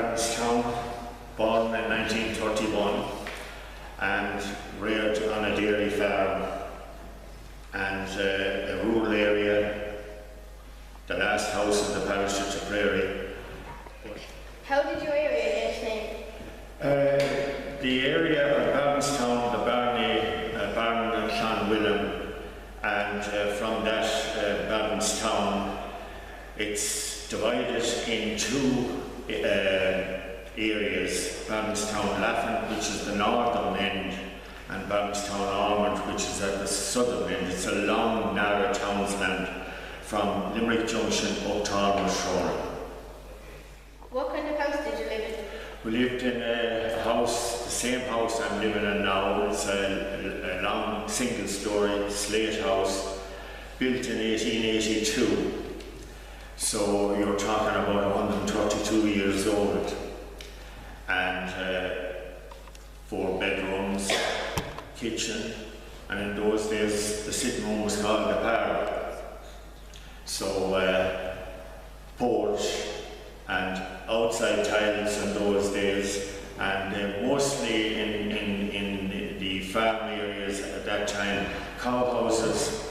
Barnestown, born in 1931 and reared on a dairy farm and a rural area, the last house in the parish of Tipperary. How did your area get its name? The area of Barnestown, the Barn and Clonwilliam, and from that Barnestown, it's divided in two areas, Barnestown Laffin, which is the northern end, and Barnestown Ormond, which is at the southern end. It's a long, narrow townsland from Limerick Junction up to Ormond Shore. What kind of house did you live in? We lived in a house, the same house I'm living in now. It's a long single-storey slate house built in 1882. So you're talking about 132 years old, and 4 bedrooms, kitchen, and in those days the sitting room was called the parlour. So porch and outside tiles in those days, and mostly in the farm areas at that time, cow houses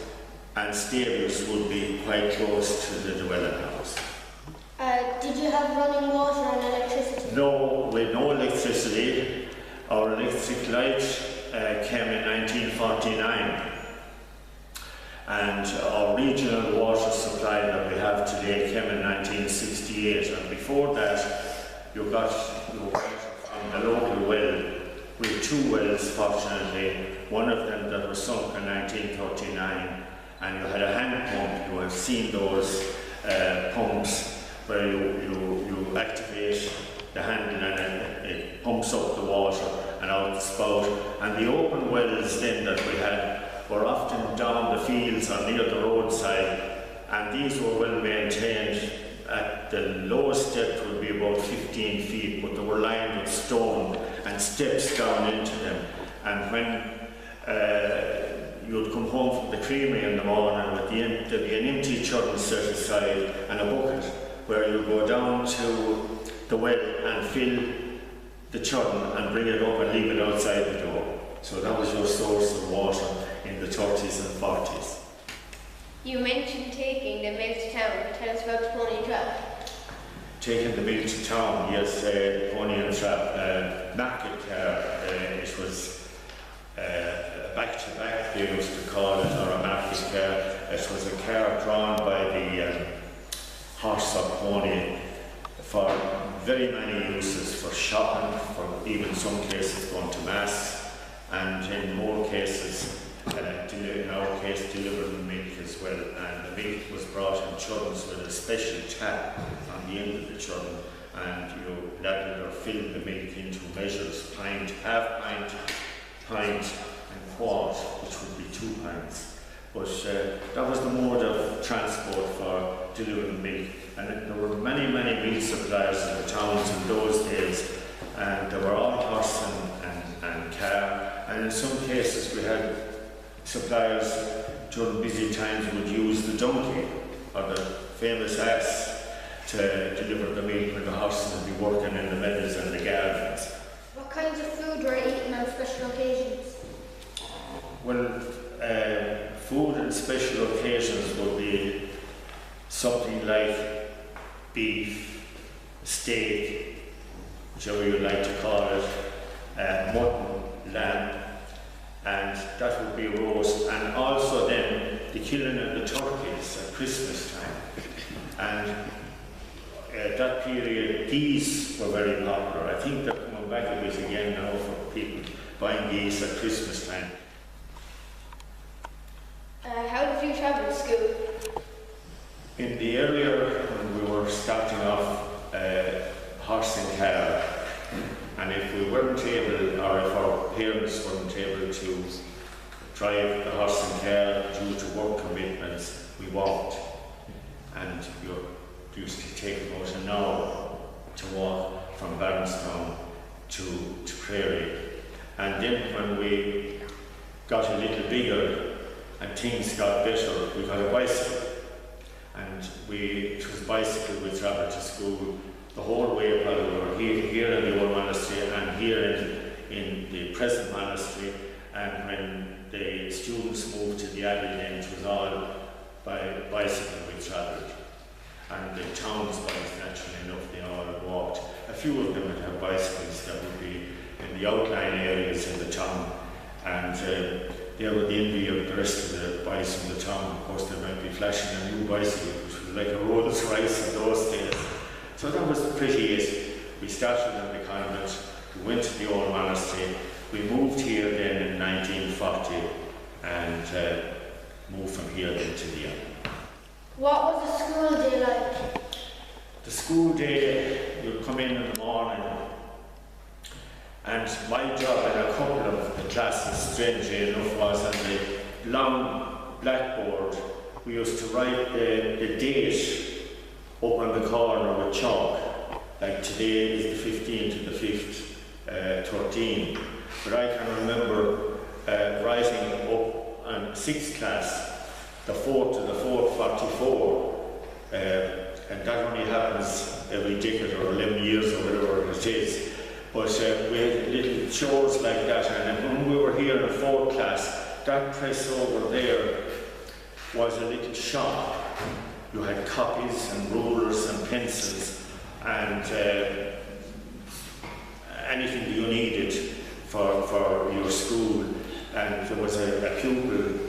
and stables would be quite close to the dwelling house. Did you have running water and electricity? No, with no electricity. Our electric light came in 1949, and our regional water supply that we have today came in 1968, and before that you got your water from the local well. We had 2 wells, fortunately, one of them that was sunk in 1939, and you had a hand pump. You have seen those pumps where you activate the handle and it pumps up the water and out the spout. And the open wells then that we had were often down the fields or near the roadside, and these were well maintained. At the lowest depth would be about 15 feet, but they were lined with stone and steps down into them. And when you'd come home from the creamery in the morning, there'd be an empty churn set aside and a bucket where you go down to the well and fill the churn and bring it up and leave it outside the door. So that was your source of water in the 30s and 40s. You mentioned taking the milk to town. Tell us about the pony and trap. Taking the milk to town, yes, pony and trap, market car. It was back-to-back, they used to call it, or a market car. It was a car drawn by the horse or pony for very many uses, for shopping, for even some cases going to mass, and in more cases, in our case, delivering milk as well. And the milk was brought in churns with a special tap on the end of the churn, and you ladled or filled the milk into measures, pint, half pint, pint, and quart, which would be 2 pints. But that was the mode of transport for delivering milk. And there were many, many milk suppliers in the towns in those days, and they were all horse and car. And in some cases we had suppliers during busy times would use the donkey or the famous ass to deliver the milk when the horses would be working in the meadows and the gardens. What kinds of food were eaten on special occasions? Well, food on special occasions would be something like beef, steak, whichever you like to call it, mutton, lamb, and that would be roast, and also then the killing of the turkeys at Christmas time. And at that period, geese were very popular. I think they're coming back a bit again now for people buying geese at Christmas time. How did you travel to school? In the earlier, when we were starting off, horse and car, and if we weren't able, or if our parents weren't able to drive the horse and car due to work commitments, we walked. And you used to take about an hour to walk from Barnestown to Prairie. And then when we got a little bigger and things got better, we got a bicycle. And it was bicycle we travelled to school the whole way while we were were here in the old monastery and here in the present monastery, and when the students moved to the Abbey, then it was all by bicycle we travelled. And the townsboys, naturally enough, they all walked. A few of them would have bicycles that would be in the outlying areas in the town, and they were the envy of the rest of the boys in the town. Of course, they might be flashing a new bicycle, which was like a Rolls Royce in those days. So that was pretty easy. We started in the convent, we went to the old monastery, we moved here then in 1940 and moved from here then to the Abbey. What was the school day like? The school day, you'd come in the morning, and my job in a couple of the classes, strangely enough, was on the long blackboard. We used to write the date up on the corner with chalk, like today is the 15th to the 5th, 13. But I can remember writing up on 6th class, the 4th to the 4th, 44, and that only happens every decade or 11 years or whatever it is. But we had little chores like that, and when we were here in 4th class, that press over there was a little shop. You had copies and rulers and pencils and anything you needed for your school, and there was a pupil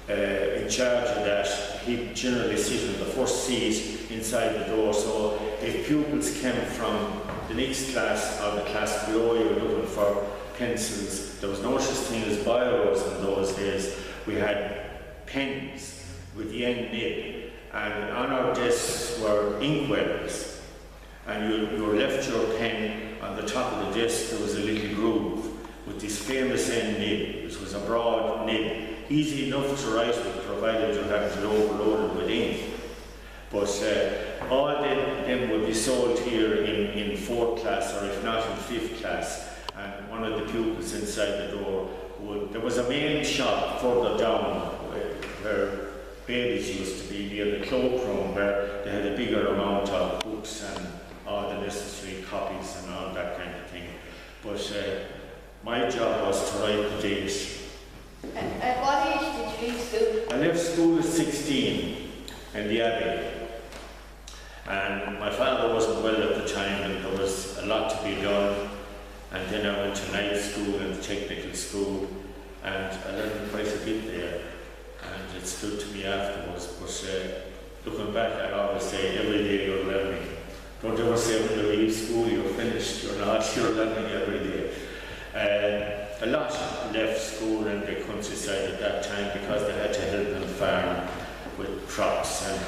in charge of that. He'd generally sit in the first seat inside the door, so if pupils came from the next class or the class below you looking for pencils, there was no such thing as biros in those days. We had pens with the end nib, and on our desks were inkwells, and you left your pen on the top of the desk. There was a little groove with this famous end nib, which was a broad nib, easy enough to write with, provided you hadn't it overloaded with ink. But all them would be sold here in 4th class, or if not in 5th class, and one of the pupils inside the door there was a main shop further down where babies used to be, near the cloakroom, where they had a bigger amount of books and all the necessary copies and all that kind of thing. But my job was to write the date. At what age did you leave school? I left school at 16 in the Abbey, and my father wasn't well at the time, and there was a lot to be done. And then I went to night school and technical school, and I learned quite a bit there, and it stood to me afterwards. But looking back, I always say every day you're learning. Don't ever say when you leave school you're finished. You're not. You're learning every day. A lot left school in the countryside at that time because they had to help them farm with crops. And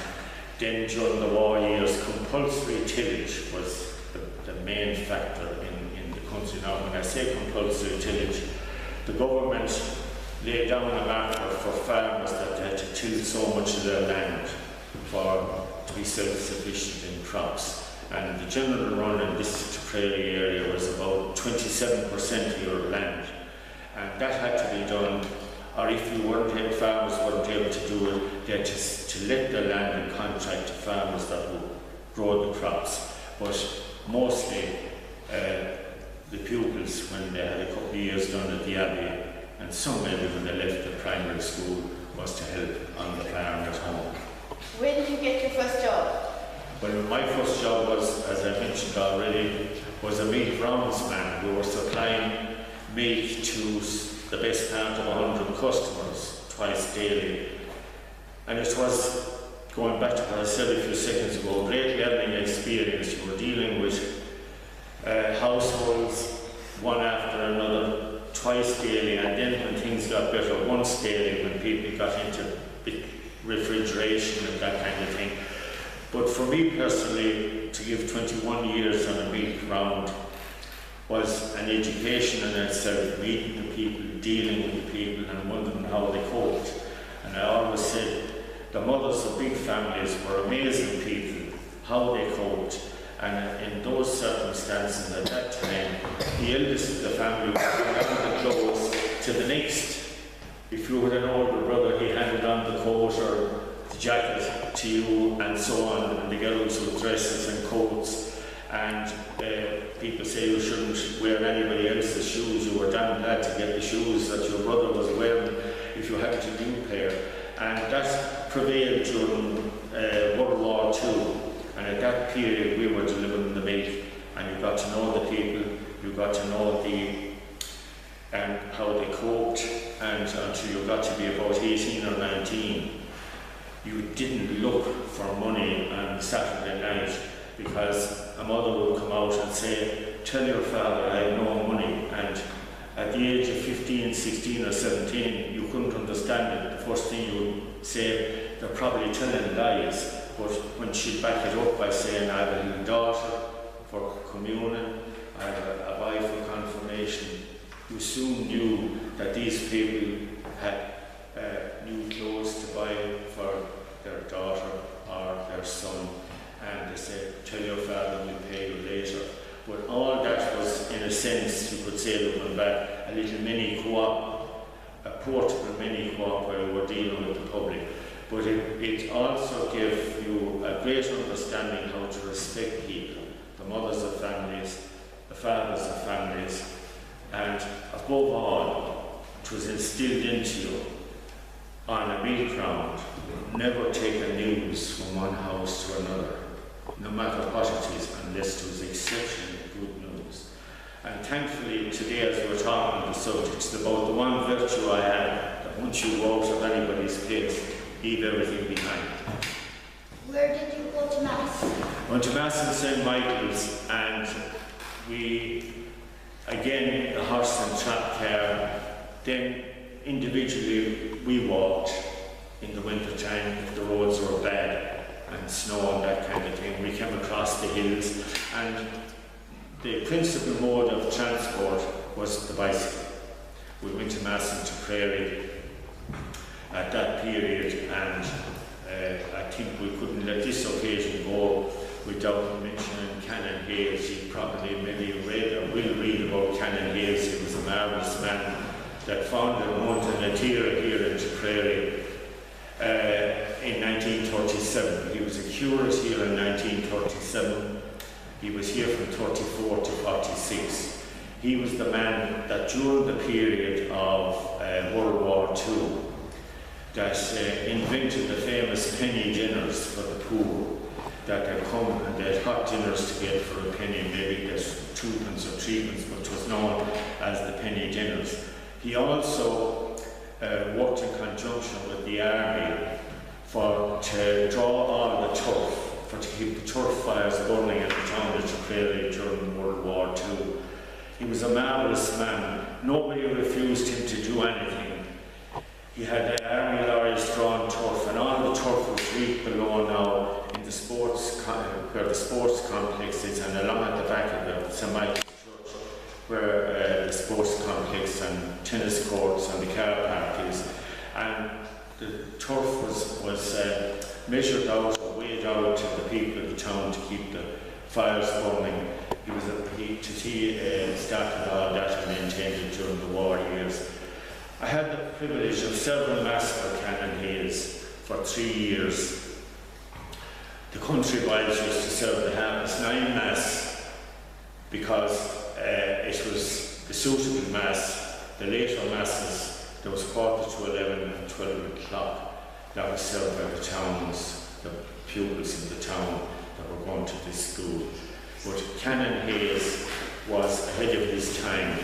then during the war years, compulsory tillage was the main factor in the country. Now, when I say compulsory tillage, the government laid down a marker for farmers that they had to till so much of their land to be self-sufficient in crops. And the general run in this prairie area was about 27% of your land. And that had to be done, or if farmers weren't able to do it, they had to let their land in contract to farmers that would grow the crops. But mostly the pupils, when they had a couple of years done at the Abbey, and some maybe when they left the primary school, was to help on the farm at home. When did you get your first job? Well, my first job was, as I mentioned already, was a milk roundsman. We were supplying milk to the best part of 100 customers twice daily. And it was, going back to what I said a few seconds ago, great learning experience. You were dealing with households, one after another, twice daily, and then when things got better, once daily, when people got into refrigeration and that kind of thing. But for me personally, to give 21 years on a milk round was an education in itself, meeting the people, dealing with the people, and wondering how they coped. And I always said the mothers of big families were amazing people, how they coped. And in those circumstances at that time, the eldest of the family would hand on the clothes to the next. If you had an older brother, he handed on the coat or the jacket to you, and so on, and the girls with dresses and coats. and people say you shouldn't wear anybody else's shoes. You were damn glad to get the shoes that your brother was wearing if you had a new pair. And that prevailed during World War II. And at that period we were delivering the milk, and you got to know the people, you got to know how they coped, and until you got to be about 18 or 19, you didn't look for money on Saturday night, because a mother would come out and say, tell your father I have no money. And at the age of 15, 16 or 17, you couldn't understand it. The first thing you would say, they're probably telling lies. But when she'd back it up by saying, I have a little daughter for communion, I have a wife for confirmation, you soon knew that these people had new clothes to buy for their daughter or their son. And they said, tell your father we'll pay you later. But all that was, in a sense, you could say, looking back, a little mini co-op, a portable mini co-op where we were dealing with the public. But it also gave you a great understanding how to respect people, the mothers of families, the fathers of families, and above all, it was instilled into you on a milk round, never take a news from one house to another, no matter what it is, unless it was exceptionally good news. And thankfully, today as we're talking on the subject, it's about the one virtue I had, that once you go out of anybody's place, leave everything behind. Where did you go to Mass? I went to Mass in St. Michael's, and we, again, the horse and trap car, then individually we walked in the winter time if the roads were bad and snow and that kind of thing. We came across the hills, and the principal mode of transport was the bicycle. We went to Mass and to Prairie at that period, and I think we couldn't let this occasion go without mentioning Canon Hayes. You probably maybe read or will read about Canon Hayes. He was a marvellous man that founded Monastery here in Tipperary in 1937. He was a curate here in 1937. He was here from 34 to 46. He was the man that during the period of World War II that invented the famous penny dinners for the poor, that they come and they had hot dinners to get for a penny, maybe there's 2pence or 3pence, but it was known as the penny dinners. He also worked in conjunction with the army to draw all the turf, to keep the turf fires burning in the town of Tipperary during World War II. He was a marvellous man. Nobody refused him to do anything. He had army lorries drawing turf, and all the turf was reaped below now in the sports, where the sports complex is, and along at the back of the St. Michael's Church, where the sports complex and tennis courts and the car park is. And the turf was measured out or weighed out to the people of the town to keep the fires burning. He started all that and maintained it during the war years. I had the privilege of serving Mass for Canon Hayes for 3 years. The country boys used to serve the harvest 9 Mass because it was the suitable Mass. The later Masses, there was 11:15 and 12 o'clock, that was served by the towns, the pupils in the town that were going to this school. But Canon Hayes was ahead of his time,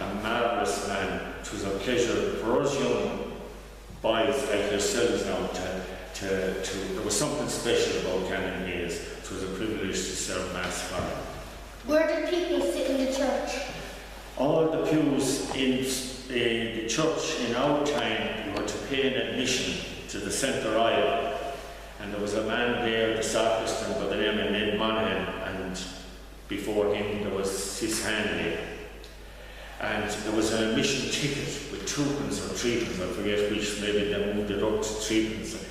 a marvellous man. It was a pleasure for us young boys like yourselves now there was something special about Canon Hayes. It was a privilege to serve Mass for him. Where did people sit in the church? All the pews in the church in our time, you were to pay an admission to the centre aisle, and there was a man there, the sacristan, by the name of Ned Monaghan, and before him there was Sis Hanley. And there was an admission ticket with 2pence or 3pence, I forget which, maybe they moved it up to 3pence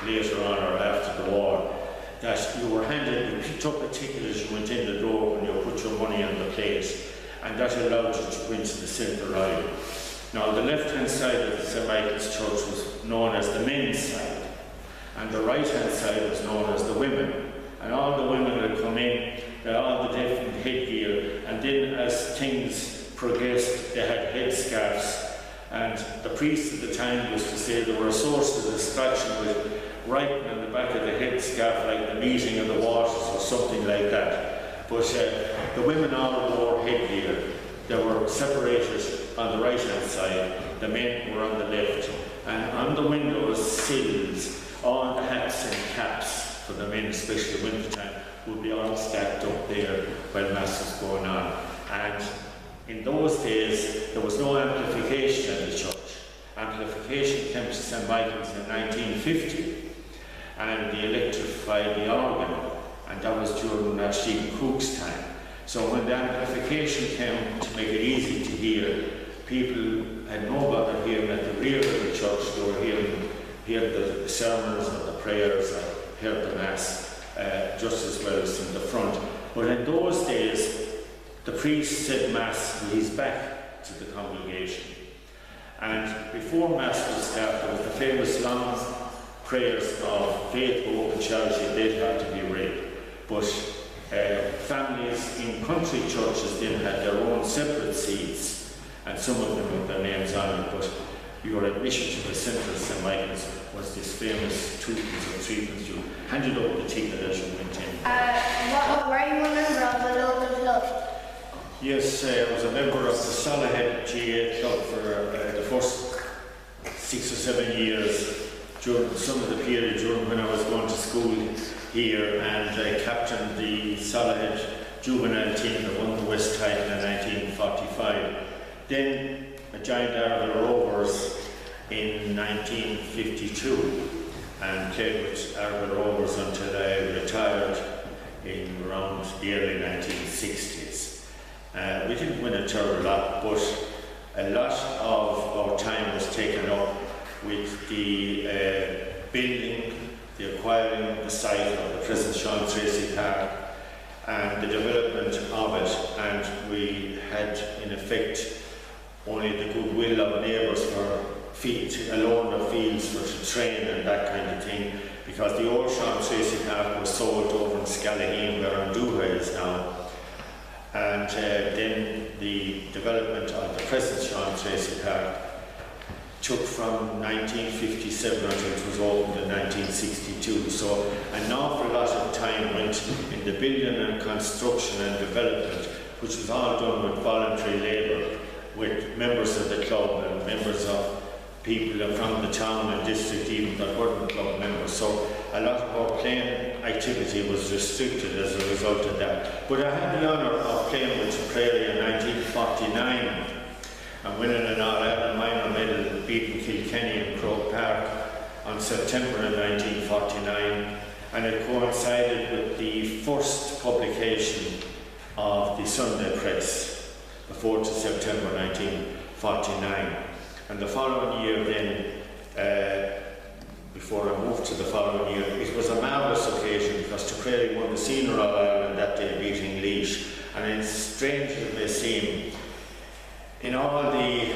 later on or after the war, that you were handed, you picked up a ticket as you went in the door when you put your money on the plate, and that allowed you to go into the centre aisle. Now the left-hand side of the St. Michael's Church was known as the men's side, and the right-hand side was known as the women. And all the women would come in all the different headgear, and then as things progressed, they had headscarves. And the priest at the time used to say there were a source of distraction with writing on the back of the headscarf, like the meeting of the waters or something like that. But the women all wore headgear. They were separated on the right hand side, the men were on the left. And on the windows sills, all the hats and caps for the men, especially winter time, would be all stacked up there while Mass was going on. And in those days, there was no amplification in the church. Amplification came to St. Michael's in 1950, and they electrified the organ, and that was during Archdeacon Cook's time. So when the amplification came to make it easy to hear, people had no bother hearing at the rear of the church. They were hearing the sermons and the prayers, and heard the Mass just as well as in the front. But in those days, the priest said Mass with his back to the congregation. And before Mass would start, there was the famous long prayers of faith, hope and charity. They had to be read. But families in country churches then had their own separate seats, and some of them with their names on it. But your admission to the centre of St. Michael's was this famous twopence or threepence. You handed up the ticket as you went in. Were you a member of the local club? Yes, I was a member of the Salahead GA club for the first 6 or 7 years during some of the period during when I was going to school here, and I captained the Salahead juvenile team that won the West title in 1945. Then I joined Argyll Rovers in 1952 and played with Argyll Rovers until I retired in around the early 1960s. We didn't win a terrible lot, but a lot of our time was taken up with the building, the acquiring the site of the present Sean Tracy Park and the development of it, and we had in effect only the goodwill of neighbours for a loan of fields for to train and that kind of thing, because the old Sean Tracy Park was sold over in Scallaheen where Anduha is now. And then the development of the present Sean Tracy Park took from 1957 until it was opened in 1962. So an awful lot of time went in the building and construction and development, which was all done with voluntary labour, with members of the club and members of people from the town and district even that weren't club members. So a lot of our playing activity was restricted as a result of that. But I had the honour of playing with Tipperary in 1949 and winning an All-Ireland minor medal, beating Kilkenny in Croke Park on September in 1949, and it coincided with the first publication of the Sunday Press, the 4th of September 1949. And the following year then, before I moved to the following year, it was a marvellous occasion because Tipperary won the Senior All-Ireland that day, beating Laois. And it's strange as it may seem, in all the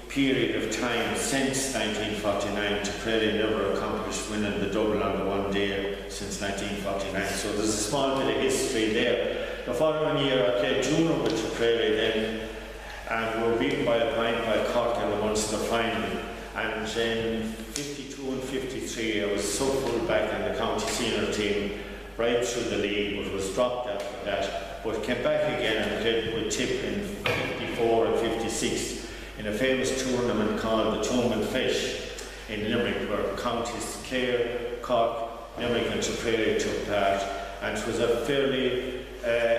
period of time since 1949, Tipperary never accomplished winning the double on the one day since 1949. So there's a small bit of history there. The following year I played junior with Tipperary then, and we were beaten by a point by Cork in the Munster final. And in 52 and 53 I was so-called back in the county senior team right through the league, but was dropped after that. But came back again and played with Tip in 54 and 56 in a famous tournament called the Tournament Fish in Limerick, where counties Clare, Cork, Limerick and Tipperary took part. And it was a fairly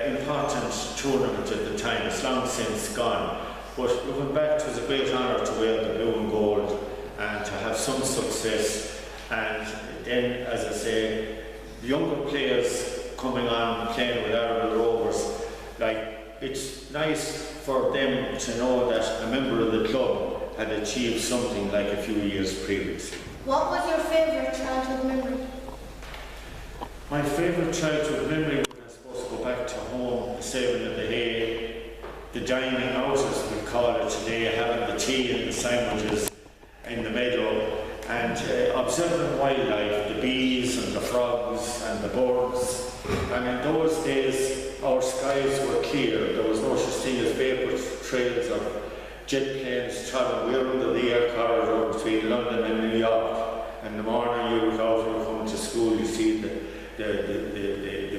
important tournament at the time. It's long since gone. But looking back, it was a great honour to wear the blue and gold and to have some success. And then, as I say, the younger players coming on playing with Argyll Rovers, like, it's nice for them to know that a member of the club had achieved something like a few years previously. What was your favourite childhood memory? My favourite childhood memory would, I suppose, go back to home, the saving of the hay, the dining out as we call it today, having the tea and the sandwiches in the meadow, and observing wildlife, the bees and the frogs and the birds. And in those days, our skies were clear. There was no such thing as vapour trails or jet planes travelling. We were under the air corridor between London and New York. In the morning you look out when you come to school, you see the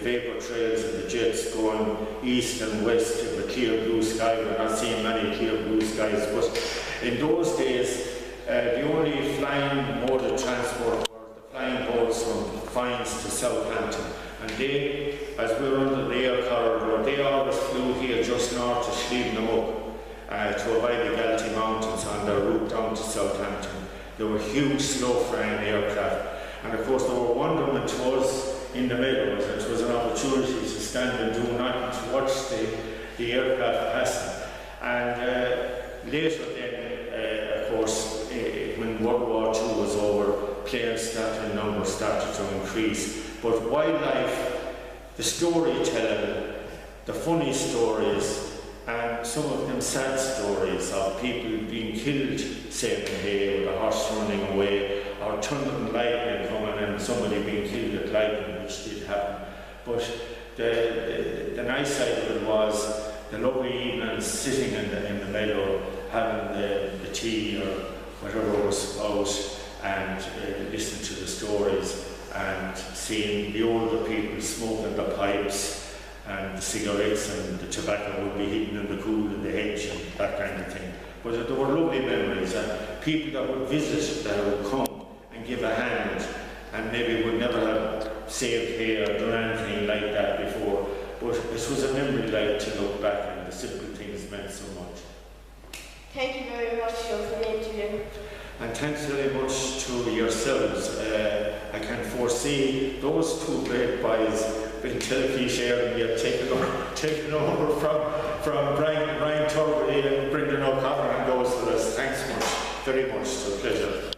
vapour trails and the jets going east and west of the clear blue sky. We're not seeing many clear blue skies, but in those days the only flying mode of transport were the flying boats from Fines to Southampton, and they, as we were under the air corridor, they always flew here just north of Slievenamore to avoid the Galtee Mountains on their route down to Southampton. They were huge slow-flying aircraft, and of course they were wonderment to us in the meadows. It was an opportunity to stand and do nothing, to watch the aircraft passing. And later then, of course, when World War II was over, planes started, numbers started to increase. But wildlife, the storytelling, the funny stories, and some of them sad stories of people being killed saving hay, or the horse running away, or thunder and lightning coming and somebody being killed at lightning, which did happen. But the nice side of it was the lovely evenings sitting in the meadow, having the tea or whatever was out, and listening to the stories, and seeing the older people smoking the pipes, and the cigarettes and the tobacco would be hidden in the cool in the hedge and that kind of thing. But there were lovely memories, and people that would visit, that would come and give a hand, and maybe would never have saved hay or done anything like that before. But it was a memory like to look back, and the simple things meant so much. Thank you very much, Joe, for the interview. And thanks very much to yourselves. I can foresee those two great boys being television and yet taken over from Brian Turvey and Brendan O'Connor and those of us. Thanks much, very much. It's a pleasure.